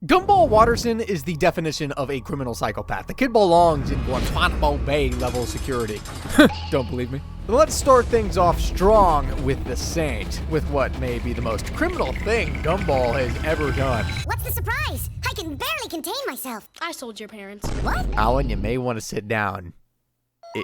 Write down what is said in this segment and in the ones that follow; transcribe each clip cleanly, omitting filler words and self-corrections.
Gumball Watterson is the definition of a criminal psychopath. The kid belongs in Guantanamo Bay level security. Don't believe me? Let's start things off strong with the Saint, with what may be the most criminal thing Gumball has ever done. What's the surprise? I can barely contain myself. I sold your parents. What? Alan, you may want to sit down.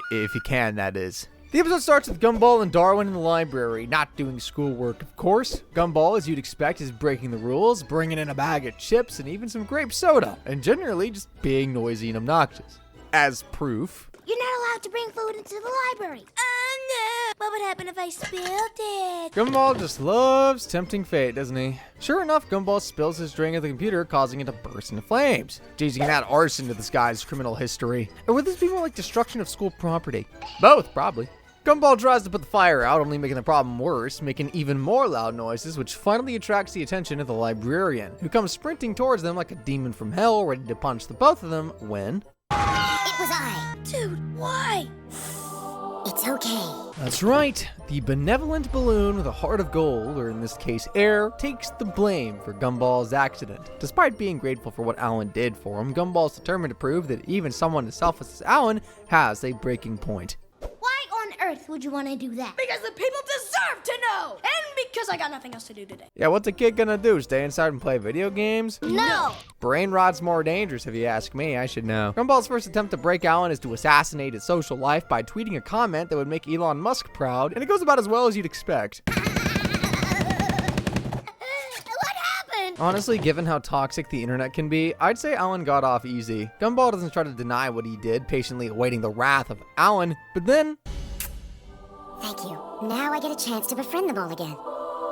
If you can, that is. The episode starts with Gumball and Darwin in the library, not doing schoolwork, of course. Gumball, as you'd expect, is breaking the rules, bringing in a bag of chips and even some grape soda, and generally just being noisy and obnoxious. As proof, You're not allowed to bring food into the library. Oh no! What would happen if I spilled it? Gumball just loves tempting fate, doesn't he? Sure enough, Gumball spills his drink at the computer, causing it to burst into flames. Geez, you can add arson to this guy's criminal history. Or would this be more like destruction of school property? Both, probably. Gumball tries to put the fire out, only making the problem worse, making even more loud noises, which finally attracts the attention of the librarian, who comes sprinting towards them like a demon from hell, ready to punch the both of them when... It was I. Dude, why? It's okay. That's right. The benevolent balloon with a heart of gold, or in this case air, takes the blame for Gumball's accident. Despite being grateful for what Alan did for him, Gumball's determined to prove that even someone as selfless as Alan has a breaking point. Why on earth would you want to do that? Because the people deserve to know! And because I got nothing else to do today. Yeah, what's a kid gonna do? Stay inside and play video games? No! Brain rot's more dangerous if you ask me, I should know. Gumball's first attempt to break Alan is to assassinate his social life by tweeting a comment that would make Elon Musk proud, and it goes about as well as you'd expect. What happened? Honestly, given how toxic the internet can be, I'd say Alan got off easy. Gumball doesn't try to deny what he did, patiently awaiting the wrath of Alan, but then... Thank you. Now I get a chance to befriend them all again.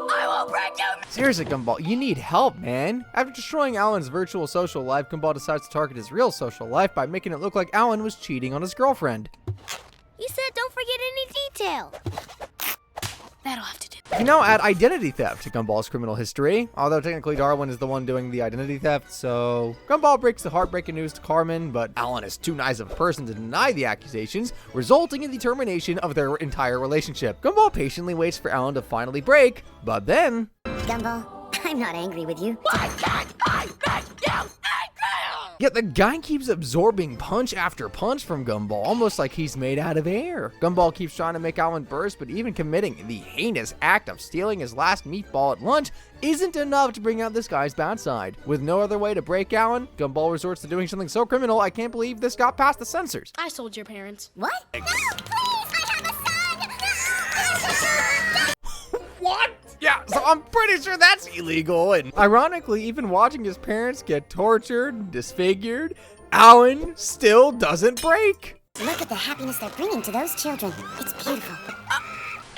I will break you! Seriously, Gumball, you need help, man. After destroying Alan's virtual social life, Gumball decides to target his real social life by making it look like Alan was cheating on his girlfriend. You said don't forget any detail. That'll have to do. You can now add identity theft to Gumball's criminal history, although technically Darwin is the one doing the identity theft, so... Gumball breaks the heartbreaking news to Carmen, but Alan is too nice of a person to deny the accusations, resulting in the termination of their entire relationship. Gumball patiently waits for Alan to finally break, but then... Gumball, I'm not angry with you. Why can't I make you angry? Yet the guy keeps absorbing punch after punch from Gumball, almost like he's made out of air. Gumball keeps trying to make Alan burst, but even committing the heinous act of stealing his last meatball at lunch isn't enough to bring out this guy's bad side. With no other way to break Alan, Gumball resorts to doing something so criminal I can't believe this got past the censors. I sold your parents. What? No, please! I have a son! What? Yeah, so I'm pretty sure that's illegal. And ironically, even watching his parents get tortured and disfigured, Alan still doesn't break. Look at the happiness they're bringing to those children. It's beautiful.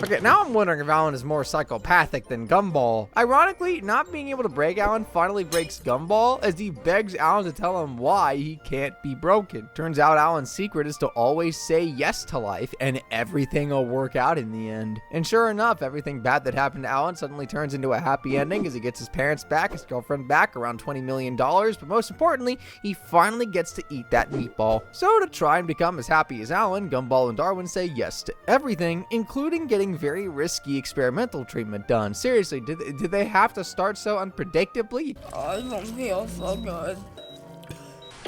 Okay, now I'm wondering if Alan is more psychopathic than Gumball. Ironically, not being able to break Alan finally breaks Gumball as he begs Alan to tell him why he can't be broken. Turns out Alan's secret is to always say yes to life and everything will work out in the end. And sure enough, everything bad that happened to Alan suddenly turns into a happy ending as he gets his parents back, his girlfriend back, around $20 million, but most importantly, he finally gets to eat that meatball. So to try and become as happy as Alan, Gumball and Darwin say yes to everything, including getting very risky experimental treatment done. Seriously, did they have to start so unpredictably? I don't feel so good.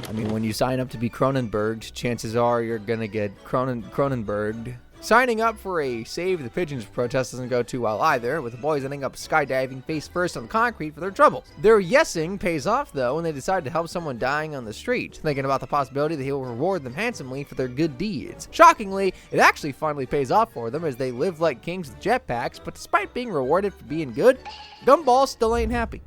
I mean, when you sign up to be Cronenberged, chances are you're gonna get Cronenberged. Signing up for a Save the Pigeons protest doesn't go too well either, with the boys ending up skydiving face first on the concrete for their troubles. Their yesing pays off though when they decide to help someone dying on the street, thinking about the possibility that he will reward them handsomely for their good deeds. Shockingly, it actually finally pays off for them as they live like kings with jetpacks, but despite being rewarded for being good, Gumball still ain't happy.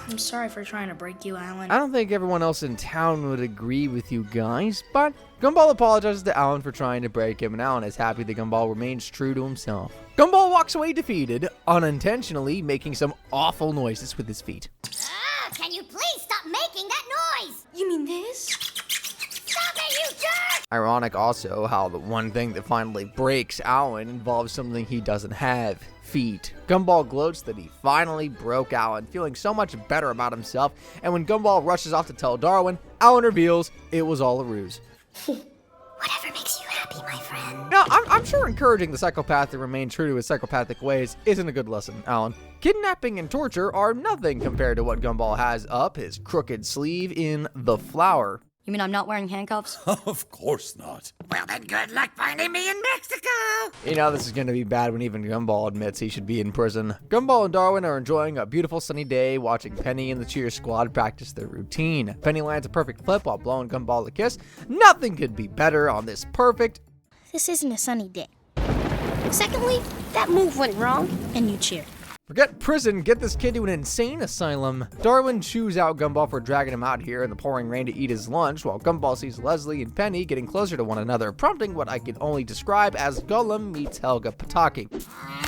I'm sorry for trying to break you, Alan. I don't think everyone else in town would agree with you guys, but Gumball apologizes to Alan for trying to break him, and Alan is happy that Gumball remains true to himself. Gumball walks away defeated, unintentionally making some awful noises with his feet. Can you please stop making that noise? You mean this? Stop it, you jerk! Ironic also how the one thing that finally breaks Alan involves something he doesn't have. Feet. Gumball gloats that he finally broke Alan, feeling so much better about himself, and when Gumball rushes off to tell Darwin, Alan reveals it was all a ruse. Whatever makes you happy. happy, my friend. Now, I'm sure encouraging the psychopath to remain true to his psychopathic ways isn't a good lesson, Alan. Kidnapping and torture are nothing compared to what Gumball has up his crooked sleeve in The Flower. You mean I'm not wearing handcuffs? Of course not. Well, then good luck finding me in Mexico. You know this is going to be bad when even Gumball admits he should be in prison. Gumball and Darwin are enjoying a beautiful sunny day watching Penny and the cheer squad practice their routine. Penny lands a perfect flip while blowing Gumball a kiss. Nothing could be better on this perfect... This isn't a sunny day. Secondly, that move went wrong, and you cheered. Forget prison, get this kid to an insane asylum. Darwin chews out Gumball for dragging him out here in the pouring rain to eat his lunch, while Gumball sees Leslie and Penny getting closer to one another, prompting what I can only describe as Gollum meets Helga Pataki.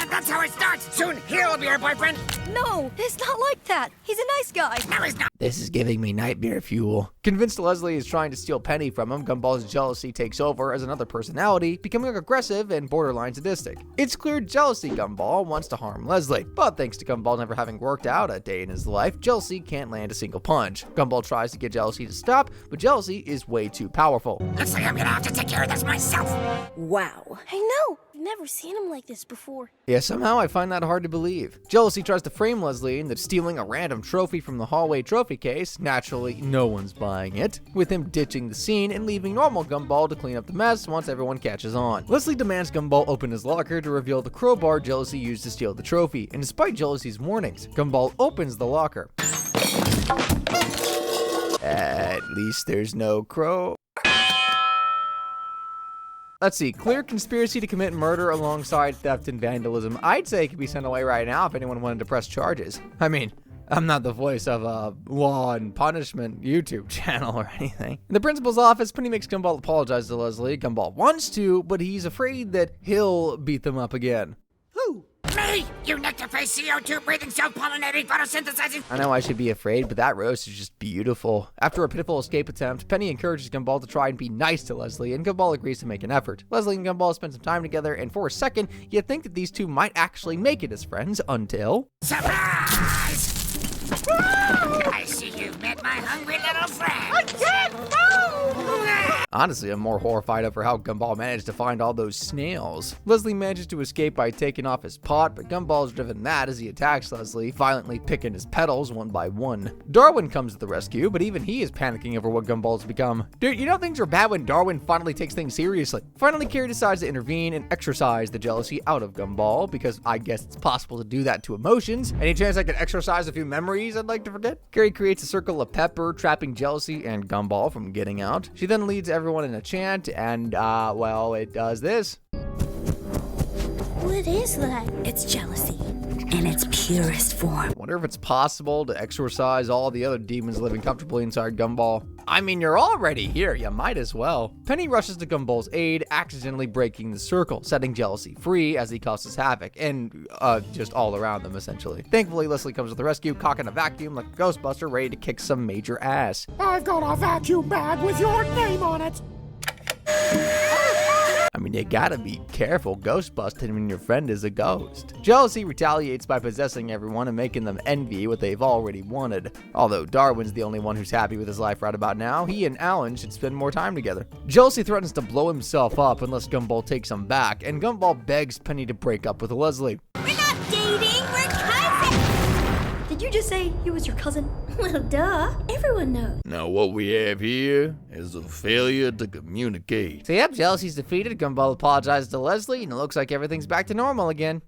That's how it starts. Soon he'll be your boyfriend. No, it's not like that. He's a nice guy. No, he's not. This is giving me nightmare fuel. Convinced Leslie is trying to steal Penny from him, Gumball's jealousy takes over as another personality, becoming aggressive and borderline sadistic. It's clear jealousy Gumball wants to harm Leslie, but thanks to Gumball never having worked out a day in his life, jealousy can't land a single punch. Gumball tries to get jealousy to stop, but jealousy is way too powerful. Looks like I'm gonna have to take care of this myself. Wow. I know. I've never seen him like this before. Yeah, somehow I find that hard to believe. Jealousy tries to frame Leslie into stealing a random trophy from the hallway trophy case. Naturally, no one's buying it, with him ditching the scene and leaving normal Gumball to clean up the mess once everyone catches on. Leslie demands Gumball open his locker to reveal the crowbar Jealousy used to steal the trophy, and despite Jealousy's warnings, Gumball opens the locker. At least there's no crow. Let's see, clear conspiracy to commit murder alongside theft and vandalism. I'd say it could be sent away right now if anyone wanted to press charges. I mean, I'm not the voice of a law and punishment YouTube channel or anything. In the principal's office, Penny makes Gumball apologize to Leslie. Gumball wants to, but he's afraid that he'll beat them up again. Who? Me! You nectar-faced CO2 breathing, self-pollinating, photosynthesizing. I know I should be afraid, but that roast is just beautiful. After a pitiful escape attempt, Penny encourages Gumball to try and be nice to Leslie, and Gumball agrees to make an effort. Leslie and Gumball spend some time together, and for a second, you'd think that these two might actually make it as friends until... Surprise! I see you've met my hungry little friend. I can't move! Honestly, I'm more horrified over how Gumball managed to find all those snails. Leslie manages to escape by taking off his pot, but Gumball's driven mad as he attacks Leslie, violently picking his petals one by one. Darwin comes to the rescue, but even he is panicking over what Gumball's become. Dude, you know things are bad when Darwin finally takes things seriously. Finally, Carrie decides to intervene and exorcise the jealousy out of Gumball, because I guess it's possible to do that to emotions. Any chance I can exorcise a few memories I'd like to forget? Carrie creates a circle of pepper, trapping jealousy and Gumball from getting out. She then leads everyone in a chant, and, well, it does this. What is that? It's jealousy in its purest form. Wonder if it's possible to exorcise all the other demons living comfortably inside Gumball. I mean, you're already here, you might as well. Penny rushes to Gumball's aid, accidentally breaking the circle, setting jealousy free as he causes havoc, and just all around them, essentially. Thankfully, Leslie comes to the rescue, cocking a vacuum like a Ghostbuster, ready to kick some major ass. I've got a vacuum bag with your name on it. I mean, you gotta be careful ghostbusting when your friend is a ghost. Jealousy retaliates by possessing everyone and making them envy what they've already wanted. Although Darwin's the only one who's happy with his life right about now, he and Alan should spend more time together. Jealousy threatens to blow himself up unless Gumball takes him back, and Gumball begs Penny to break up with Leslie. We're not dating, we're cousins! Did you just say he was your cousin? Well, duh. Everyone knows. Now what we have here is a failure to communicate. So yep, jealousy's defeated, Gumball apologizes to Leslie, and it looks like everything's back to normal again.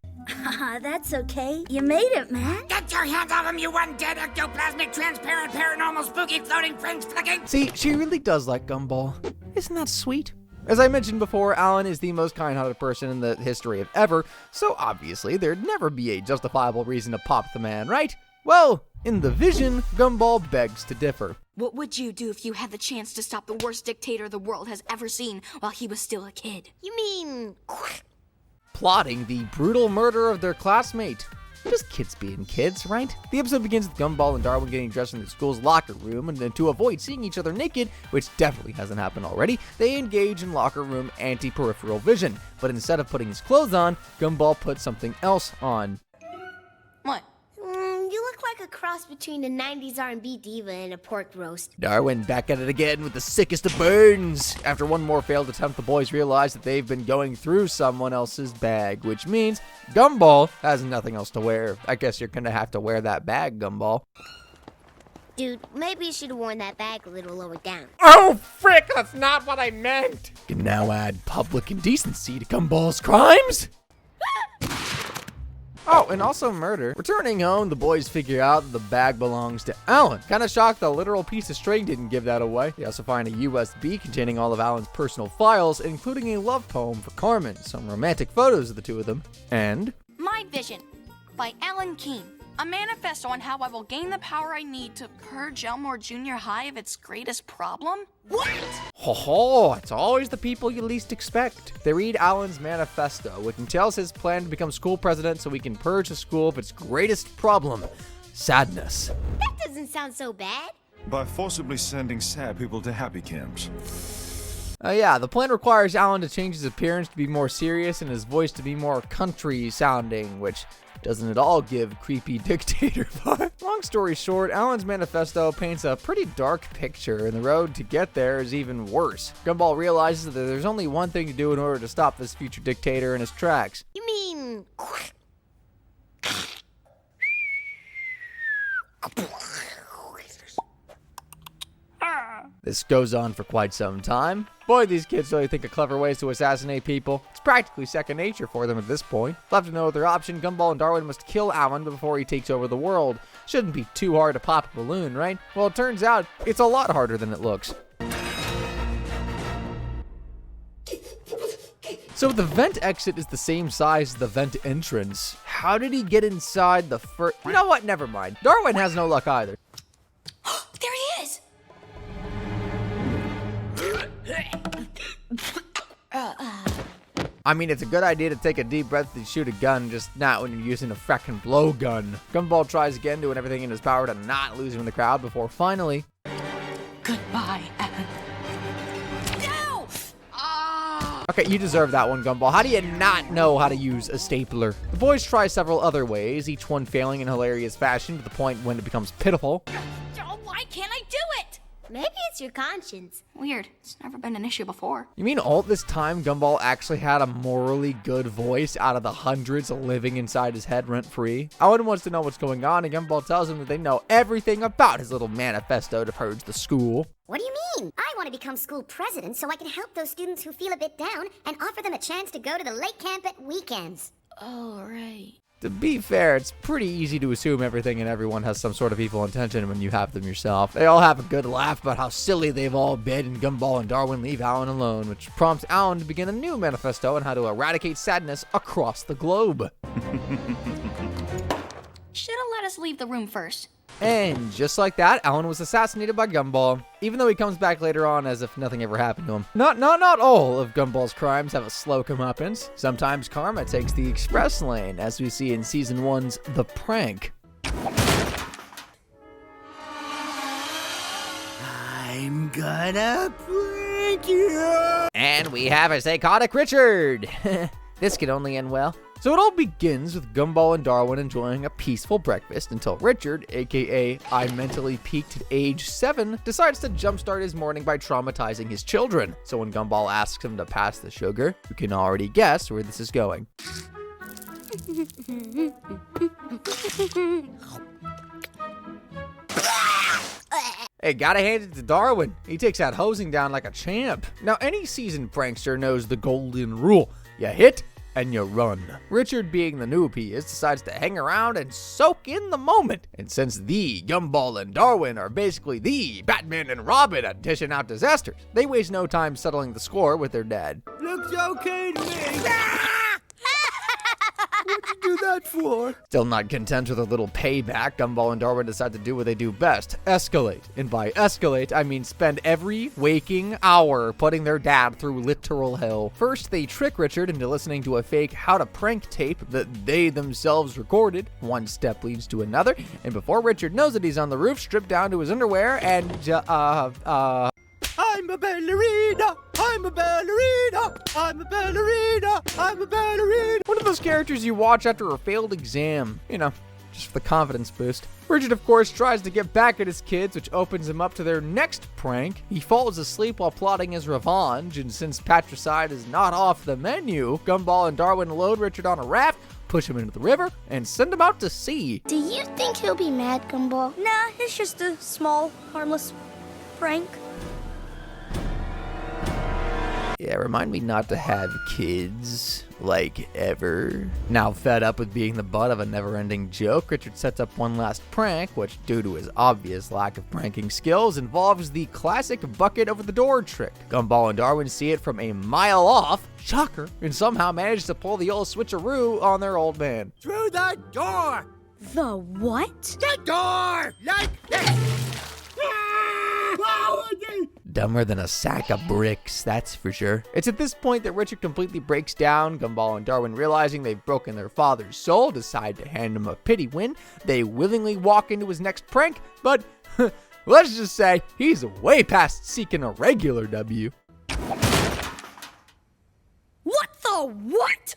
That's okay. You made it, man. Get your hands off him, you undead, ectoplasmic, transparent, paranormal, spooky, floating, fringe flicking. See, she really does like Gumball. Isn't that sweet? As I mentioned before, Alan is the most kind-hearted person in the history of ever, so obviously there'd never be a justifiable reason to pop the man, right? Well, in the vision, Gumball begs to differ. What would you do if you had the chance to stop the worst dictator the world has ever seen while he was still a kid? You mean... Plotting the brutal murder of their classmate. Just kids being kids, right? The episode begins with Gumball and Darwin getting dressed in their school's locker room, and then to avoid seeing each other naked, which definitely hasn't happened already, they engage in locker room anti-peripheral vision. But instead of putting his clothes on, Gumball puts something else on. What? You look like a cross between a 90s R&B diva and a pork roast. Darwin back at it again with the sickest of burns. After one more failed attempt, the boys realize that they've been going through someone else's bag, which means Gumball has nothing else to wear. I guess you're gonna have to wear that bag, Gumball. Dude, maybe you should have worn that bag a little lower down. Oh, frick, that's not what I meant. You can now add public indecency to Gumball's crimes. Oh, and also murder. Returning home, the boys figure out that the bag belongs to Alan. Kinda shocked the literal piece of string didn't give that away. They also find a USB containing all of Alan's personal files, including a love poem for Carmen, some romantic photos of the two of them, and My Vision by Alan Keene. A manifesto on how I will gain the power I need to purge Elmore Junior High of its greatest problem? What? ho, it's always the people you least expect. They read Alan's manifesto, which entails his plan to become school president so he can purge the school of its greatest problem, sadness. That doesn't sound so bad. By forcibly sending sad people to happy camps. Yeah, the plan requires Alan to change his appearance to be more serious and his voice to be more country sounding, which doesn't at all give creepy dictator vibe. Long story short, Alan's manifesto paints a pretty dark picture, and the road to get there is even worse. Gumball realizes that there's only one thing to do in order to stop this future dictator in his tracks. You mean... This goes on for quite some time. Boy, these kids really think of clever ways to assassinate people. It's practically second nature for them at this point. Left with no other option, Gumball and Darwin must kill Alan before he takes over the world. Shouldn't be too hard to pop a balloon, right? Well, it turns out it's a lot harder than it looks. So the vent exit is the same size as the vent entrance. How did he get inside the first... You know what? Never mind. Darwin has no luck either. There he is! I mean, it's a good idea to take a deep breath and shoot a gun, just not when you're using a frackin' blowgun. Gumball tries again, doing everything in his power to not lose him in the crowd before finally... Goodbye, Alan. No! Okay, you deserve that one, Gumball. How do you not know how to use a stapler? The boys try several other ways, each one failing in hilarious fashion to the point when it becomes pitiful. Oh, why can't I do it? Maybe it's your conscience. Weird. It's never been an issue before. You mean all this time Gumball actually had a morally good voice out of the hundreds living inside his head rent-free? Owen wants to know what's going on, and Gumball tells him that they know everything about his little manifesto to purge the school. What do you mean? I want to become school president so I can help those students who feel a bit down and offer them a chance to go to the lake camp at weekends. Oh, right. To be fair, it's pretty easy to assume everything and everyone has some sort of evil intention when you have them yourself. They all have a good laugh about how silly they've all been, and Gumball and Darwin leave Alan alone, which prompts Alan to begin a new manifesto on how to eradicate sadness across the globe. Should've let us leave the room first. And just like that, Alan was assassinated by Gumball, even though he comes back later on as if nothing ever happened to him. Not all of Gumball's crimes have a slow comeuppance. Sometimes karma takes the express lane, as we see in Season 1's The Prank. I'm gonna prank you. And we have a psychotic Richard. This could only end well. So it all begins with Gumball and Darwin enjoying a peaceful breakfast until Richard, aka I mentally peaked at age 7, decides to jumpstart his morning by traumatizing his children. So when Gumball asks him to pass the sugar, you can already guess where this is going. Hey, gotta hand it to Darwin. He takes that hosing down like a champ. Now, any seasoned prankster knows the golden rule. You hit and you run. Richard, being the noob he is, decides to hang around and soak in the moment. And since the Gumball and Darwin are basically the Batman and Robin at dishing out disasters, they waste no time settling the score with their dad. Looks okay to me. What'd you do that for? Still not content with a little payback, Gumball and Darwin decide to do what they do best, escalate. And by escalate, I mean spend every waking hour putting their dad through literal hell. First, they trick Richard into listening to a fake how to prank tape that they themselves recorded. One step leads to another, and before Richard knows it, he's on the roof, stripped down to his underwear, and I'm a ballerina. I'm a ballerina. I'm a ballerina. I'm a ballerina. one of those characters you watch after a failed exam. You know, just for the confidence boost. Richard, of course, tries to get back at his kids, which opens him up to their next prank. He falls asleep while plotting his revenge, and since patricide is not off the menu, Gumball and Darwin load Richard on a raft, push him into the river, and send him out to sea. Do you think he'll be mad, Gumball? Nah, it's just a small, harmless prank. Yeah, remind me not to have kids, like, ever. Now fed up with being the butt of a never-ending joke, Richard sets up one last prank, which, due to his obvious lack of pranking skills, involves the classic bucket over the door trick. Gumball and Darwin see it from a mile off, shocker, and somehow manage to pull the old switcheroo on their old man. Through the door! The what? The door! Like this! Dumber than a sack of bricks, that's for sure. It's at this point that Richard completely breaks down. Gumball and Darwin, realizing they've broken their father's soul, decide to hand him a pity win. They willingly walk into his next prank, but let's just say he's way past seeking a regular W. What the what?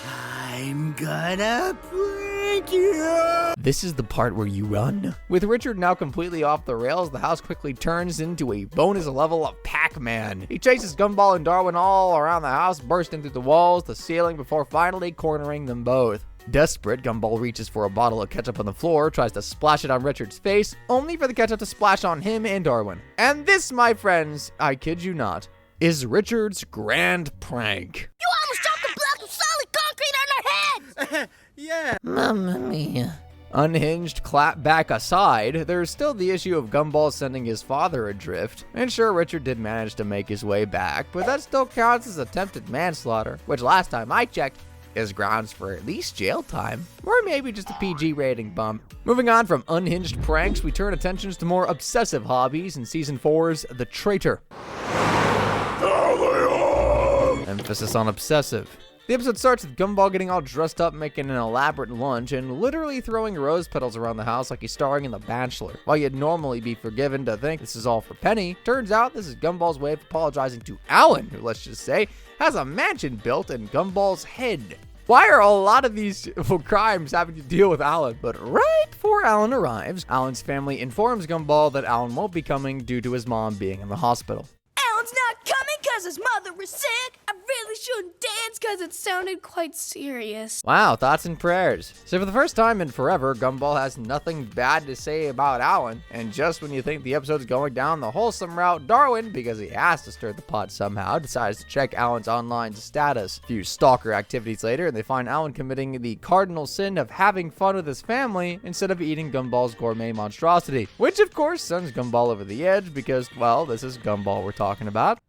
I'm gonna prank you! This is the part where you run. With Richard now completely off the rails, the house quickly turns into a bonus level of Pac-Man. He chases Gumball and Darwin all around the house, bursting through the walls, the ceiling, before finally cornering them both. Desperate, Gumball reaches for a bottle of ketchup on the floor, tries to splash it on Richard's face, only for the ketchup to splash on him and Darwin. And this, my friends, I kid you not, is Richard's grand prank. You almost dropped a block of solid concrete on our heads! Yeah. Mamma mia. Unhinged clapback aside, there's still the issue of Gumball sending his father adrift. And sure, Richard did manage to make his way back, but that still counts as attempted manslaughter, which last time I checked is grounds for at least jail time, or maybe just a PG rating bump. Moving on from unhinged pranks, we turn attentions to more obsessive hobbies in Season 4's The Traitor. Emphasis on obsessive. The episode starts with Gumball getting all dressed up, making an elaborate lunch, and literally throwing rose petals around the house like he's starring in The Bachelor. While you'd normally be forgiven to think this is all for Penny, turns out this is Gumball's way of apologizing to Alan, who, let's just say, has a mansion built in Gumball's head. Why are a lot of these crimes having to deal with Alan? But right before Alan arrives, Alan's family informs Gumball that Alan won't be coming due to his mom being in the hospital. Alan's not coming because his mother was sick. I really shouldn't dance because it sounded quite serious. Wow, thoughts and prayers. So for the first time in forever, Gumball has nothing bad to say about Alan. And just when you think the episode's going down the wholesome route, Darwin, because he has to stir the pot somehow, decides to check Alan's online status. A few stalker activities later, and they find Alan committing the cardinal sin of having fun with his family instead of eating Gumball's gourmet monstrosity. Which, of course, sends Gumball over the edge because, well, this is Gumball we're talking about.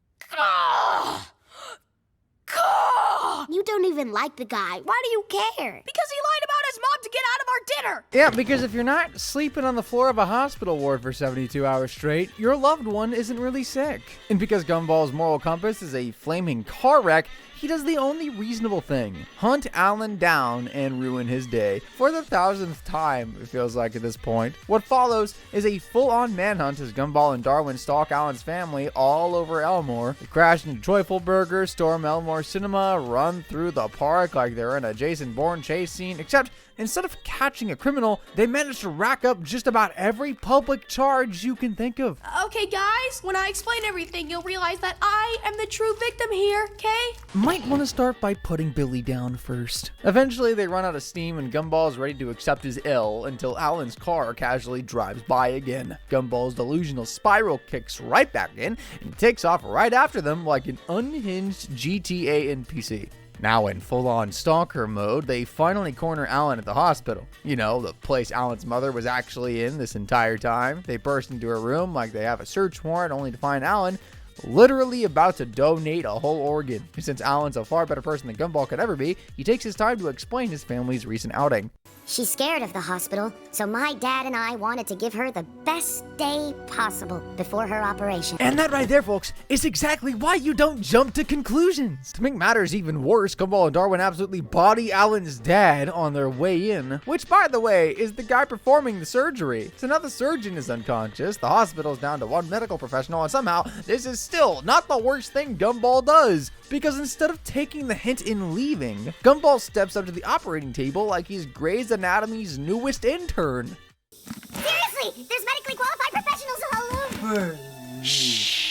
You don't even like the guy. Why do you care? Because he lied about his mom to get out of our dinner. Yeah, because if you're not sleeping on the floor of a hospital ward for 72 hours straight, your loved one isn't really sick. And because Gumball's moral compass is a flaming car wreck, he does the only reasonable thing: hunt Alan down and ruin his day. For the 1000th time, it feels like at this point. What follows is a full-on manhunt as Gumball and Darwin stalk Alan's family all over Elmore. They crash into Joyful Burger, storm Elmore Cinema, run through the park like they're in a Jason Bourne chase scene, except instead of catching a criminal, they managed to rack up just about every public charge you can think of. Okay, guys, when I explain everything, you'll realize that I am the true victim here, okay? Might want to start by putting Billy down first. Eventually, they run out of steam and Gumball is ready to accept his ill until Alan's car casually drives by again. Gumball's delusional spiral kicks right back in and takes off right after them like an unhinged GTA NPC. Now in full-on stalker mode, they finally corner Alan at the hospital. You know, the place Alan's mother was actually in this entire time. They burst into her room like they have a search warrant, only to find Alan literally about to donate a whole organ. And since Alan's a far better person than Gumball could ever be, he takes his time to explain his family's recent outing. She's scared of the hospital, so my dad and I wanted to give her the best day possible before her operation. And that right there, folks, is exactly why you don't jump to conclusions. To make matters even worse, Gumball and Darwin absolutely body Alan's dad on their way in, which, by the way, is the guy performing the surgery. So now the surgeon is unconscious, the hospital's down to one medical professional, and somehow this is still not the worst thing Gumball does. Because instead of taking the hint in leaving, Gumball steps up to the operating table like he's Grey's Anatomy's newest intern. Seriously, there's medically qualified professionals all over.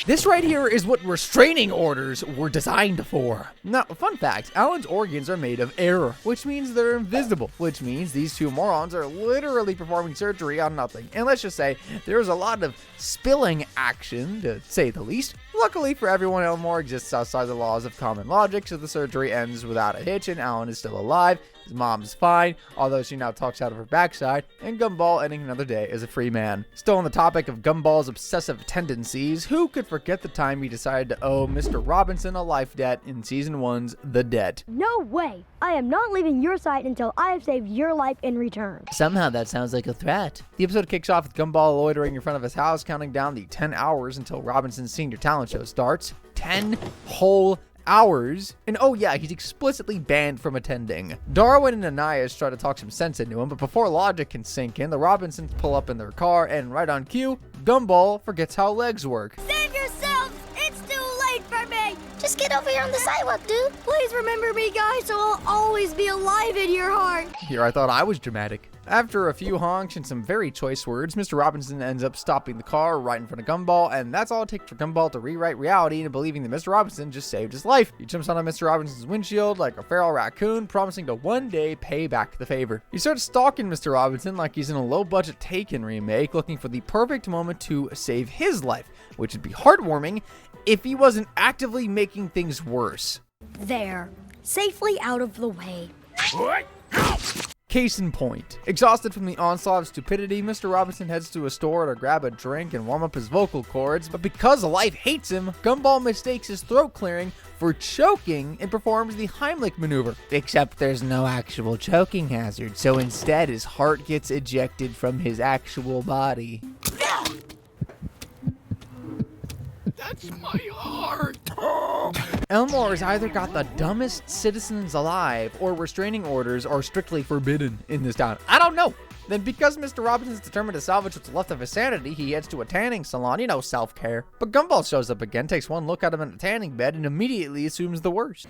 This right here is what restraining orders were designed for. Now, fun fact, Alan's organs are made of air, which means they're invisible, which means these two morons are literally performing surgery on nothing. And let's just say there's a lot of spilling action, to say the least. Luckily for everyone, Elmore exists outside the laws of common logic, so the surgery ends without a hitch and Alan is still alive. His mom's fine, although she now talks out of her backside, and Gumball ending another day as a free man. Still on the topic of Gumball's obsessive tendencies, who could forget the time he decided to owe Mr. Robinson a life debt in Season 1's The Debt? No way! I am not leaving your side until I have saved your life in return. Somehow that sounds like a threat. The episode kicks off with Gumball loitering in front of his house, counting down the 10 hours until Robinson's senior talent show starts. 10 whole hours. And oh yeah, he's explicitly banned from attending. Darwin and Ananias try to talk some sense into him, but before logic can sink in, the Robinsons pull up in their car, and right on cue, Gumball forgets how legs work. Save yourselves! It's too late for me! Just get over here on the sidewalk, dude. Please remember me, guys, so I'll always be alive in your heart. Here I thought I was dramatic. After a few honks and some very choice words, Mr. Robinson ends up stopping the car right in front of Gumball, and that's all it takes for Gumball to rewrite reality into believing that Mr. Robinson just saved his life. He jumps onto Mr. Robinson's windshield like a feral raccoon, promising to one day pay back the favor. He starts stalking Mr. Robinson like he's in a low-budget Taken remake, looking for the perfect moment to save his life, which would be heartwarming if he wasn't actively making things worse. There. Safely out of the way. Case in point. Exhausted from the onslaught of stupidity, Mr. Robinson heads to a store to grab a drink and warm up his vocal cords, but because life hates him, Gumball mistakes his throat clearing for choking and performs the Heimlich maneuver. Except there's no actual choking hazard, so instead his heart gets ejected from his actual body. That's my heart. Elmore has either got the dumbest citizens alive, or restraining orders are strictly forbidden in this town. I don't know. Then because Mr. Robinson is determined to salvage what's left of his sanity, he heads to a tanning salon, self-care. But Gumball shows up again, takes one look at him in a tanning bed, and immediately assumes the worst.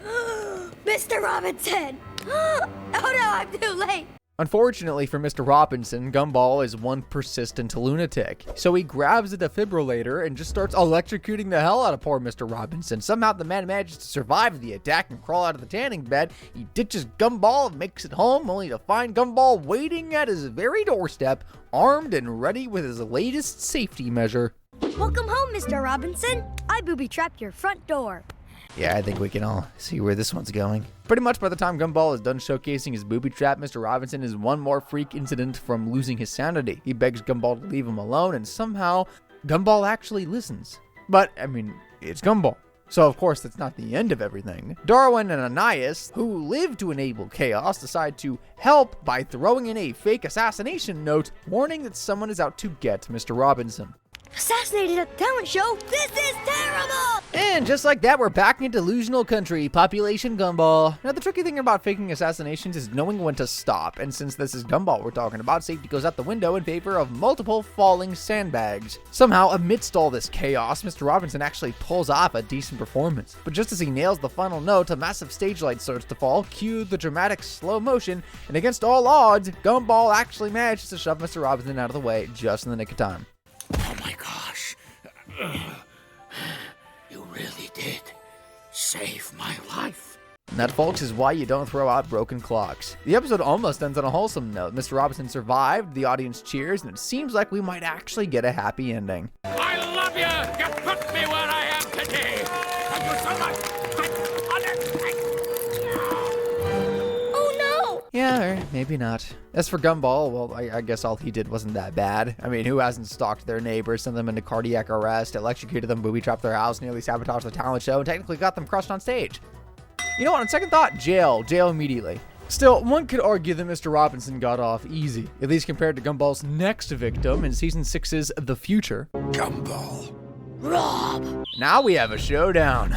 Mr. Robinson! Oh no, I'm too late! Unfortunately for Mr. Robinson, Gumball is one persistent lunatic. So he grabs a defibrillator and just starts electrocuting the hell out of poor Mr. Robinson. Somehow the man manages to survive the attack and crawl out of the tanning bed. He ditches Gumball and makes it home, only to find Gumball waiting at his very doorstep, armed and ready with his latest safety measure. Welcome home, Mr. Robinson. I booby-trapped your front door. Yeah, I think we can all see where this one's going. Pretty much by the time Gumball is done showcasing his booby trap, Mr. Robinson is one more freak incident from losing his sanity. He begs Gumball to leave him alone, and somehow Gumball actually listens. But, it's Gumball. So, of course, that's not the end of everything. Darwin and Ananias, who live to enable chaos, decide to help by throwing in a fake assassination note warning that someone is out to get Mr. Robinson. Assassinated at the talent show? This is terrible! And just like that, we're back in delusional country, population Gumball. Now, the tricky thing about faking assassinations is knowing when to stop, and since this is Gumball we're talking about, safety goes out the window in favor of multiple falling sandbags. Somehow, amidst all this chaos, Mr. Robinson actually pulls off a decent performance. But just as he nails the final note, a massive stage light starts to fall, cue the dramatic slow motion, and against all odds, Gumball actually manages to shove Mr. Robinson out of the way just in the nick of time. Oh my gosh. You really did save my life. And that, folks, is why you don't throw out broken clocks. The episode almost ends on a wholesome note. Mr. Robinson survived, the audience cheers, and it seems like we might actually get a happy ending. I love you. You put me where I am today. Thank you so much. Yeah, or maybe not. As for Gumball, well, I guess all he did wasn't that bad. Who hasn't stalked their neighbors, sent them into cardiac arrest, electrocuted them, booby-trapped their house, nearly sabotaged the talent show, and technically got them crushed on stage? You know what, on second thought, jail immediately. Still, one could argue that Mr. Robinson got off easy, at least compared to Gumball's next victim in Season 6's The Future. Gumball. Rob! Now we have a showdown.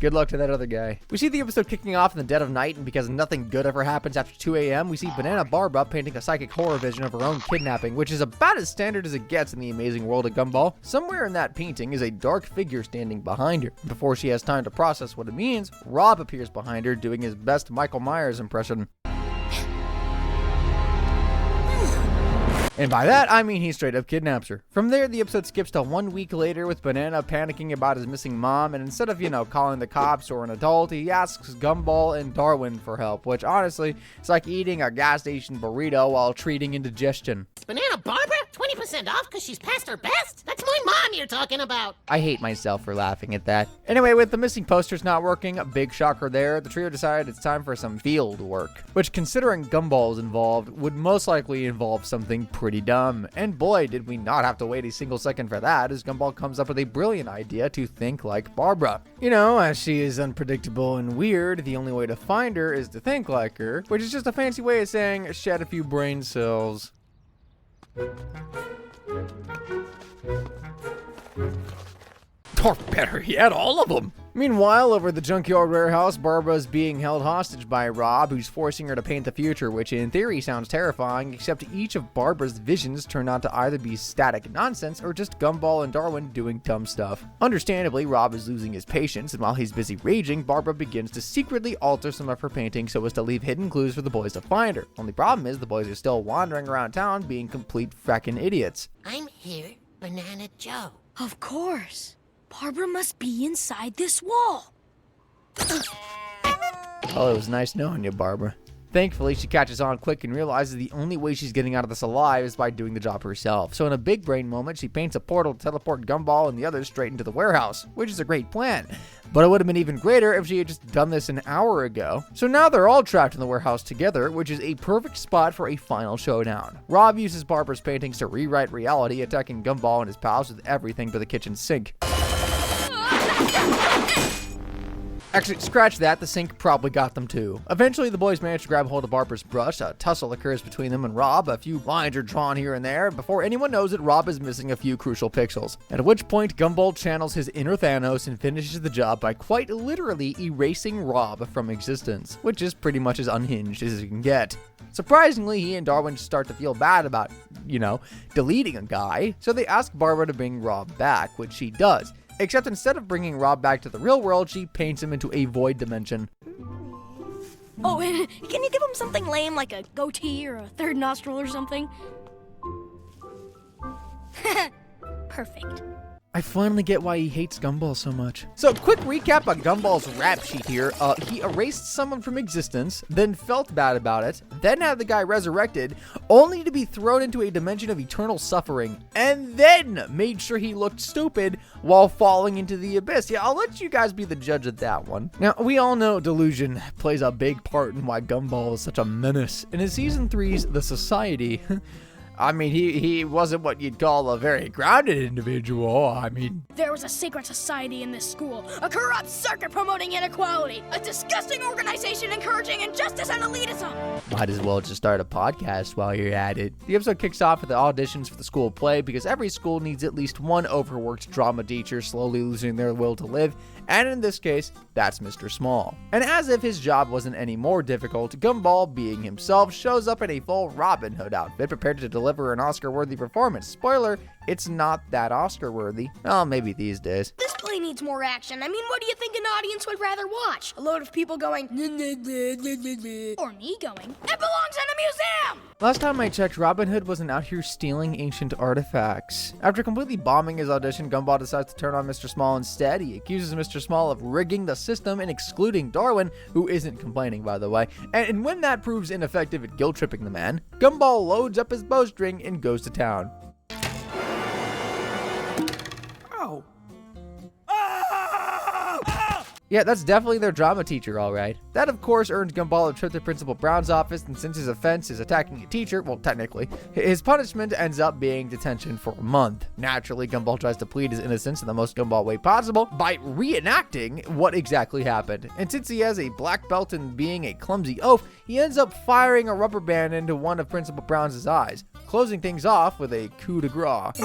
Good luck to that other guy. We see the episode kicking off in the dead of night, and because nothing good ever happens after 2 a.m., we see Banana Barbara painting a psychic horror vision of her own kidnapping, which is about as standard as it gets in the amazing world of Gumball. Somewhere in that painting is a dark figure standing behind her. Before she has time to process what it means, Rob appears behind her, doing his best Michael Myers impression. And by that, I mean he straight up kidnaps her. From there, the episode skips to 1 week later with Banana panicking about his missing mom, and instead of, calling the cops or an adult, he asks Gumball and Darwin for help, which honestly, is like eating a gas station burrito while treating indigestion. Banana Barbara? 20% off because she's past her best? That's my mom you're talking about. I hate myself for laughing at that. Anyway, with the missing posters not working, a big shocker there, the trio decided it's time for some field work, which considering Gumball is involved, would most likely involve something pretty dumb. And boy, did we not have to wait a single second for that, as Gumball comes up with a brilliant idea to think like Barbara. As she is unpredictable and weird, the only way to find her is to think like her, which is just a fancy way of saying shed a few brain cells. Or better yet, all of them. Meanwhile, over the junkyard warehouse, Barbara's being held hostage by Rob, who's forcing her to paint the future, which in theory sounds terrifying, except each of Barbara's visions turn out to either be static nonsense or just Gumball and Darwin doing dumb stuff. Understandably, Rob is losing his patience, and while he's busy raging, Barbara begins to secretly alter some of her paintings so as to leave hidden clues for the boys to find her. Only problem is the boys are still wandering around town being complete frackin' idiots. I'm here, Banana Joe. Of course. Barbara must be inside this wall. Well, it was nice knowing you, Barbara. Thankfully, she catches on quick and realizes the only way she's getting out of this alive is by doing the job herself. So in a big brain moment, she paints a portal to teleport Gumball and the others straight into the warehouse, which is a great plan. But it would have been even greater if she had just done this an hour ago. So now they're all trapped in the warehouse together, which is a perfect spot for a final showdown. Rob uses Barbara's paintings to rewrite reality, attacking Gumball and his pals with everything but the kitchen sink. Actually, scratch that, the sink probably got them too. Eventually, the boys manage to grab hold of Barbara's brush, a tussle occurs between them and Rob, a few lines are drawn here and there, before anyone knows it, Rob is missing a few crucial pixels. At which point, Gumball channels his inner Thanos and finishes the job by quite literally erasing Rob from existence, which is pretty much as unhinged as you can get. Surprisingly, he and Darwin start to feel bad about, deleting a guy, so they ask Barbara to bring Rob back, which she does. Except instead of bringing Rob back to the real world, she paints him into a void dimension. Oh, can you give him something lame like a goatee or a third nostril or something? Perfect. I finally get why he hates Gumball so much. So, quick recap of Gumball's rap sheet here. He erased someone from existence, then felt bad about it, then had the guy resurrected, only to be thrown into a dimension of eternal suffering, and then made sure he looked stupid while falling into the abyss. Yeah, I'll let you guys be the judge of that one. Now, we all know delusion plays a big part in why Gumball is such a menace. And in Season 3's The Society, he wasn't what you'd call a very grounded individual. There was a secret society in this school, a corrupt circuit promoting inequality, a disgusting organization encouraging injustice and elitism. Might as well just start a podcast while you're at it. The episode kicks off with the auditions for the school play because every school needs at least one overworked drama teacher slowly losing their will to live, and in this case, that's Mr. Small. And as if his job wasn't any more difficult, Gumball, being himself, shows up in a full Robin Hood outfit prepared to deliver an Oscar-worthy performance. Spoiler, it's not that Oscar-worthy. Well, maybe these days. This play needs more action. What do you think an audience would rather watch? A load of people going, or me going, it belongs in a museum! Last time I checked, Robin Hood wasn't out here stealing ancient artifacts. After completely bombing his audition, Gumball decides to turn on Mr. Small instead. He accuses Mr. Small of rigging the system and excluding Darwin, who isn't complaining, by the way. And when that proves ineffective at guilt-tripping the man, Gumball loads up his bowstring and goes to town. Yeah, that's definitely their drama teacher, all right. That, of course, earns Gumball a trip to Principal Brown's office, and since his offense is attacking a teacher, well, technically, his punishment ends up being detention for a month. Naturally, Gumball tries to plead his innocence in the most Gumball way possible by reenacting what exactly happened. And since he has a black belt in being a clumsy oaf, he ends up firing a rubber band into one of Principal Brown's eyes, closing things off with a coup de grace.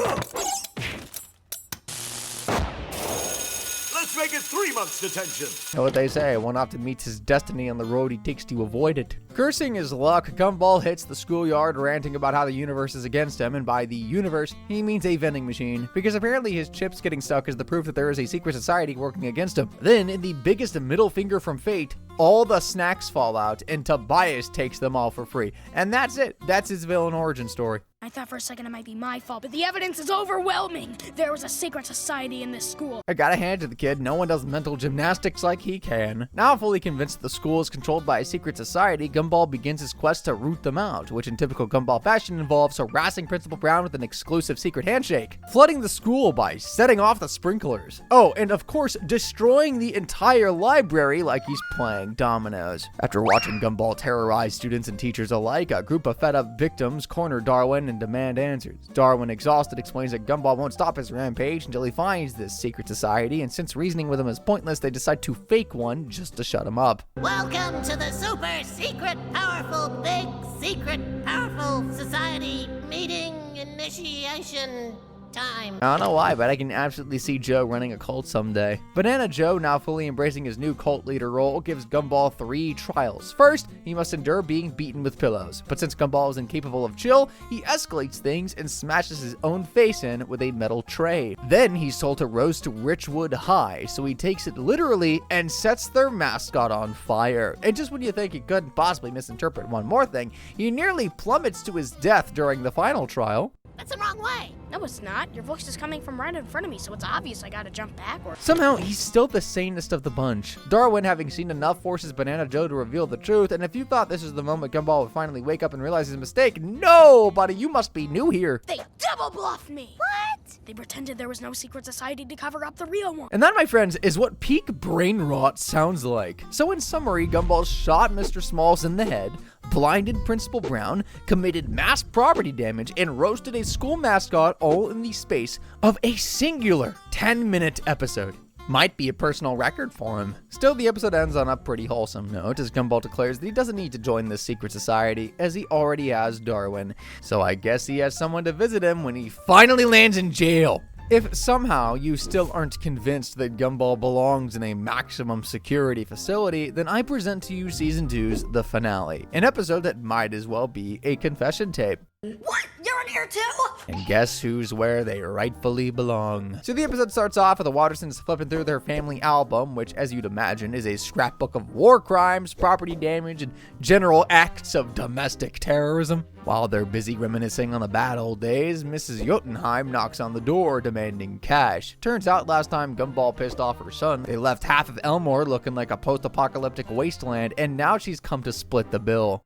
Let's make it 3 months detention. Know what they say, one often meets his destiny on the road he takes to avoid it. Cursing his luck, Gumball hits the schoolyard ranting about how the universe is against him, and by the universe, he means a vending machine, because apparently his chips getting stuck is the proof that there is a secret society working against him. Then, in the biggest middle finger from fate, all the snacks fall out, and Tobias takes them all for free. And that's it. That's his villain origin story. I thought for a second it might be my fault, but the evidence is overwhelming. There was a secret society in this school. I gotta hand to the kid, no one does mental gymnastics like he can. Now fully convinced that the school is controlled by a secret society, Gumball begins his quest to root them out, which in typical Gumball fashion involves harassing Principal Brown with an exclusive secret handshake, flooding the school by setting off the sprinklers. Oh, and of course, destroying the entire library like he's playing dominoes. After watching Gumball terrorize students and teachers alike, a group of fed-up victims corner Darwin and demand answers. Darwin, exhausted, explains that Gumball won't stop his rampage until he finds this secret society, and since reasoning with him is pointless, they decide to fake one just to shut him up. Welcome to the super secret, powerful, big secret, powerful society meeting initiation time. I don't know why, but I can absolutely see Joe running a cult someday. Banana Joe, now fully embracing his new cult leader role, gives Gumball 3 trials. First, he must endure being beaten with pillows. But since Gumball is incapable of chill, he escalates things and smashes his own face in with a metal tray. Then he's told to roast Richwood High, so he takes it literally and sets their mascot on fire. And just when you think he couldn't possibly misinterpret one more thing, he nearly plummets to his death during the final trial. That's the wrong way. No, it's not. Your voice is coming from right in front of me, so it's obvious I gotta jump backwards. Somehow, he's still the sanest of the bunch. Darwin, having seen enough, forces Banana Joe to reveal the truth, and if you thought this was the moment Gumball would finally wake up and realize his mistake, no, buddy, you must be new here. They double bluffed me. What? They pretended there was no secret society to cover up the real one. And that, my friends, is what peak brain rot sounds like. So in summary, Gumball shot Mr. Smalls in the head, blinded Principal Brown, committed mass property damage, and roasted a school mascot all in the space of a singular 10-minute episode. Might be a personal record for him. Still, the episode ends on a pretty wholesome note as Gumball declares that he doesn't need to join this secret society as he already has Darwin. So I guess he has someone to visit him when he finally lands in jail. If somehow you still aren't convinced that Gumball belongs in a maximum security facility, then I present to you Season 2's The Finale, an episode that might as well be a confession tape. What? You're in here too? And guess who's where they rightfully belong. So the episode starts off with the Wattersons flipping through their family album, which, as you'd imagine, is a scrapbook of war crimes, property damage, and general acts of domestic terrorism. While they're busy reminiscing on the bad old days, Mrs. Jotunheim knocks on the door demanding cash. Turns out last time Gumball pissed off her son, they left half of Elmore looking like a post-apocalyptic wasteland, and now she's come to split the bill.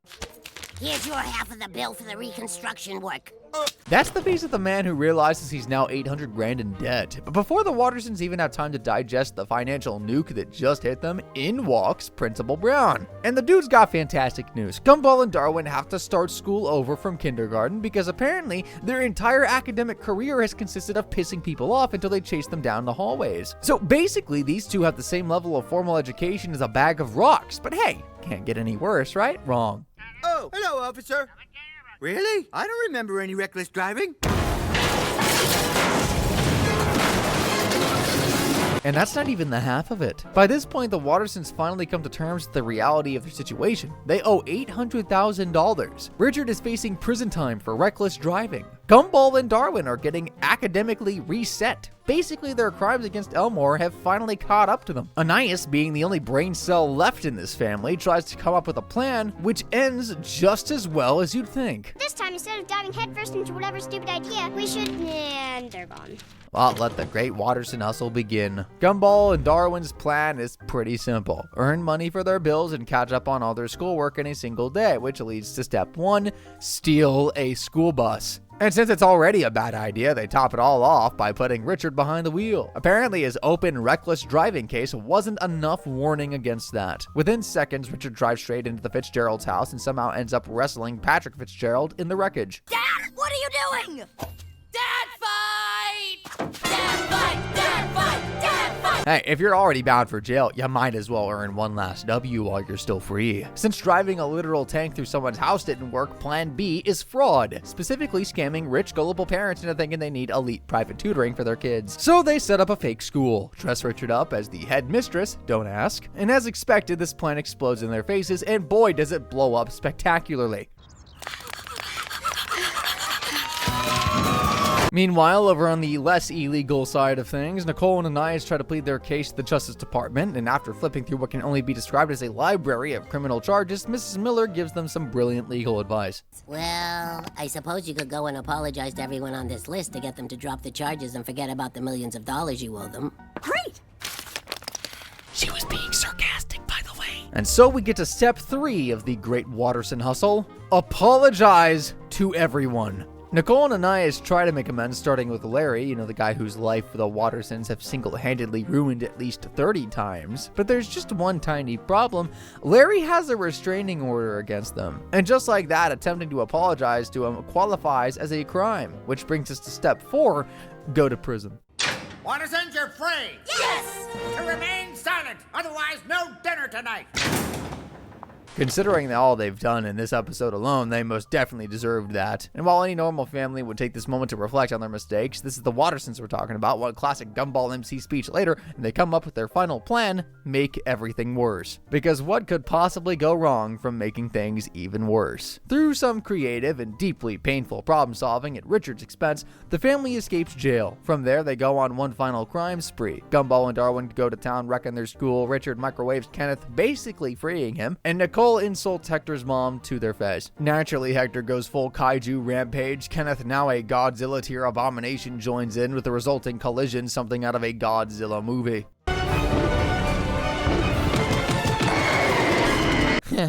Here's your half of the bill for the reconstruction work. That's the face of the man who realizes he's now 800 grand in debt. But before the Wattersons even have time to digest the financial nuke that just hit them, in walks Principal Brown. And the dude's got fantastic news. Gumball and Darwin have to start school over from kindergarten because apparently their entire academic career has consisted of pissing people off until they chase them down the hallways. So basically, these two have the same level of formal education as a bag of rocks. But hey, can't get any worse, right? Wrong. Oh, hello, officer. Really? I don't remember any reckless driving. And that's not even the half of it. By this point, the Wattersons finally come to terms with the reality of their situation. They owe $800,000. Richard is facing prison time for reckless driving. Gumball and Darwin are getting academically reset. Basically, their crimes against Elmore have finally caught up to them. Anais, being the only brain cell left in this family, tries to come up with a plan which ends just as well as you'd think. This time, instead of diving headfirst into whatever stupid idea, we should... And they're gone. Well, let the great Watterson hustle begin. Gumball and Darwin's plan is pretty simple. Earn money for their bills and catch up on all their schoolwork in a single day, which leads to step 1, steal a school bus. And since it's already a bad idea, they top it all off by putting Richard behind the wheel. Apparently, his open, reckless driving case wasn't enough warning against that. Within seconds, Richard drives straight into the Fitzgerald's house and somehow ends up wrestling Patrick Fitzgerald in the wreckage. Dad, what are you doing? Dad fight! Dad fight! Dad fight! Dad fight! Hey, if you're already bound for jail, you might as well earn one last W while you're still free. Since driving a literal tank through someone's house didn't work, plan B is fraud, specifically scamming rich, gullible parents into thinking they need elite private tutoring for their kids. So they set up a fake school, dress Richard up as the headmistress, don't ask, and as expected, this plan explodes in their faces, and boy does it blow up spectacularly. Meanwhile, over on the less illegal side of things, Nicole and Anais try to plead their case to the Justice Department, and after flipping through what can only be described as a library of criminal charges, Mrs. Miller gives them some brilliant legal advice. Well, I suppose you could go and apologize to everyone on this list to get them to drop the charges and forget about the millions of dollars you owe them. Great! She was being sarcastic, by the way. And so we get to step 3 of the Great Watterson Hustle. Apologize to everyone. Nicole and Anais try to make amends, starting with Larry, the guy whose life the Wattersons have single-handedly ruined at least 30 times. But there's just one tiny problem. Larry has a restraining order against them. And just like that, attempting to apologize to him qualifies as a crime. Which brings us to step 4, go to prison. Wattersons, you're free! Yes! To remain silent, otherwise no dinner tonight! Considering all they've done in this episode alone, they most definitely deserved that. And while any normal family would take this moment to reflect on their mistakes, this is the Wattersons we're talking about. One classic Gumball MC speech later, and they come up with their final plan: make everything worse. Because what could possibly go wrong from making things even worse? Through some creative and deeply painful problem solving at Richard's expense, the family escapes jail. From there, they go on one final crime spree. Gumball and Darwin go to town wrecking their school, Richard microwaves Kenneth, basically freeing him, and Nicole insults Hector's mom to their face. Naturally, Hector goes full kaiju rampage. Kenneth, now a Godzilla tier abomination, joins in with the resulting collision, something out of a Godzilla movie.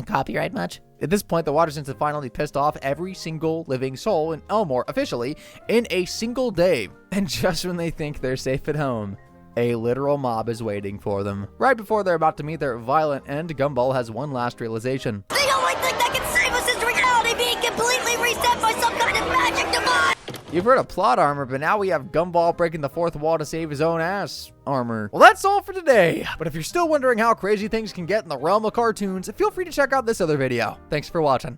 Copyright much? At this point, the Wattersons have finally pissed off every single living soul in Elmore, officially, in a single day. And just when they think they're safe at home, a literal mob is waiting for them. Right before they're about to meet their violent end, Gumball has one last realization. The only thing that can save us is reality being completely reset by some kind of magic device! You've heard of plot armor, but now we have Gumball breaking the fourth wall to save his own ass armor. Well, that's all for today. But if you're still wondering how crazy things can get in the realm of cartoons, feel free to check out this other video. Thanks for watching.